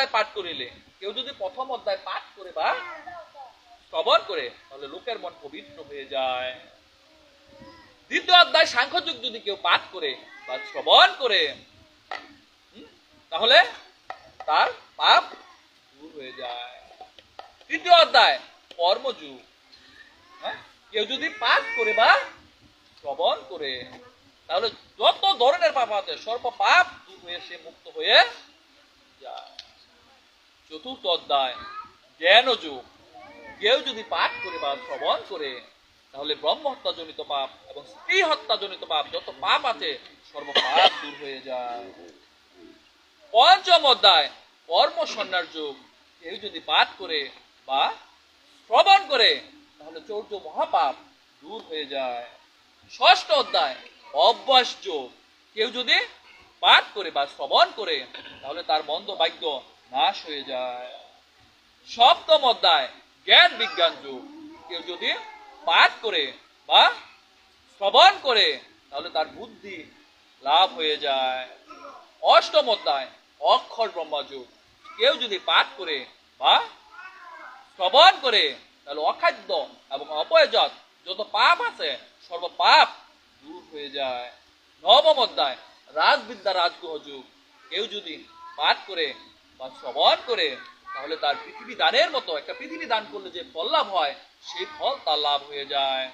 অধ্যায় পাঠ করিলে, কেউ যদি প্রথম অধ্যায় পাঠ করে বা শ্রবণ করে, তাহলে লোকের মন পবিত্র হয়ে যায়। দ্বিতীয় অধ্যায় সাংখ্যযোগ যদি কেউ পাঠ করে বা শ্রবণ করে, তাহলে তার পাপ দূর হয়ে যায়। তৃতীয় অধ্যায় কর্মযোগ, কেউ যদি পাঠ করে বা শ্রবণ করে, তাহলে যত ধরনের পাপ আছে সর্ব পাপ দূর হয়ে সে মুক্ত হয়ে যায়। চতুর্থ অধ্যায় জ্ঞানযোগ, কেউ যদি পাঠ করে বা শ্রবণ করে, তাহলে ব্রহ্ম হত্যা জনিত পাপ এবং স্ত্রী হত্যা জনিত পাপ, যত পাপ আছে সর্ব পাপ দূর হয়ে যায়। পঞ্চম অধ্যায় কর্ম সন্ন্যাস যোগ, কেউ যদি পাঠ করে বা শ্রবণ করে, তাহলে 14 মহাপাপ দূর হয়ে যায়। ষষ্ঠ অধ্যায় অভ্যাস যোগ, কেউ যদি পাঠ করে বা শ্রবণ করে, তাহলে তার মন্দ বাক্য নাশ হয়ে যায়। সপ্তম অধ্যায় জ্ঞান বিজ্ঞান যোগ, কেউ যদি পাঠ করে বা শ্রবণ করে, তাহলে তার বুদ্ধি লাভ হয়ে যায়। অষ্টম অধ্যায় অক্ষর ব্রহ্মযোগ, কেউ যদি পাঠ করে বা শ্রবণ করে, তাহলে অখাদ্য এবং অপয়জত যত পাপ আছে সর্ব পাপ দূর হয়ে যায়। নবম অধ্যায় রাজবিদ্যা রাজগ্রহ যুগ, কেউ যদি পাঠ করে বা শ্রবণ করে, তাহলে তার পৃথিবী দানের মতো, একটা পৃথিবী দান করলে যে ফল লাভ হয় সেই ফল তার লাভ হয়ে যায়।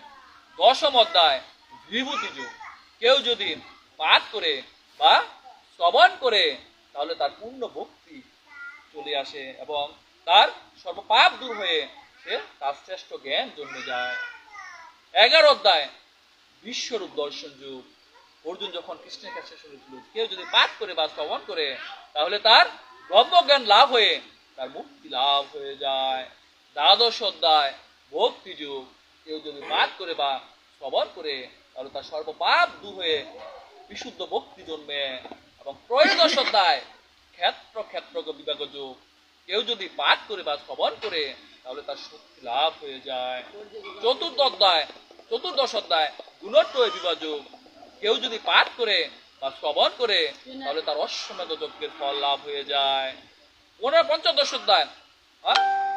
দশম অধ্যায় বিভূতি যুগ, কেউ যদি পাঠ করে বা শ্রবণ করে, তাহলে তার পূর্ণ ভক্তি চলে আসে এবং তার সর্বপাপ দূর হয়ে সে তার শ্রেষ্ঠ জ্ঞান জন্মে যায়। 11 অধ্যায় বিশ্বরূপ দর্শন যুগ, অর্জুন যখন কৃষ্ণের কাছে শুনেছিল, কেউ যদি পাঠ করে বা শ্রবণ করে, তাহলে তার ব্রহ্মজ্ঞান লাভ হয়ে তার মুক্তি লাভ হয়ে যায়। 12 অধ্যায় ভক্তি যুগ, কেউ যদি পাঠ করে বা শ্রবণ করে, তাহলে তার সর্বপাপ দূর হয়ে বিশুদ্ধ ভক্তি জন্মে। এবং 13 অধ্যায় ক্ষেত্র ক্ষেত্র বিভাগ যুগ, কেউ যদি পাঠ করে বা শ্রবণ করে, তাহলে তার শক্তি লাভ হয়ে যায়। 14 অধ্যায় গুণত্রয় বিভাজন, কেউ যদি পাঠ করে বা শ্রবণ করে, তাহলে তার অশ্বমেধ যজ্ঞের ফল লাভ হয়ে যায়। 15 অধ্যায়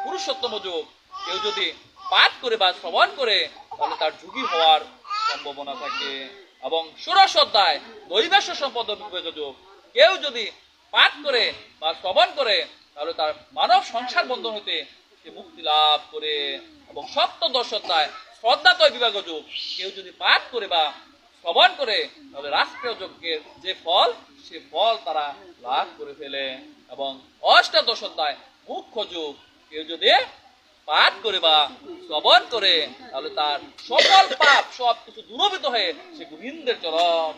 পুরুষোত্তম যোগ, কেউ যদি পাঠ করে বা শ্রবণ করে, তাহলে তার যোগী হওয়ার সম্ভাবনা থাকে। এবং 16 অধ্যায় দৈবাস্য সম্পদ বিভাগ যোগ, কেউ যদি পাঠ করে বা শ্রবণ করে, তাহলে তার মানব সংসার বন্ধন হতে সে মুক্তি লাভ করে। এবং 17 অধ্যায় শ্রদ্ধাতয় বিভাগ যোগ, কেউ যদি পাঠ করে বা শ্রবণ করে, তাহলে রাষ্ট্রীয় যজ্ঞের যে ফল সে ফল তারা লাভ করে ফেলে। এবং 18 অধ্যায় মুখ্য যোগ, কেউ যদি পাঠ করে বা শ্রবণ করে, তাহলে তার সকল পাপ সব কিছু দূরীভূত হয়ে সে গোবিন্দের চরণ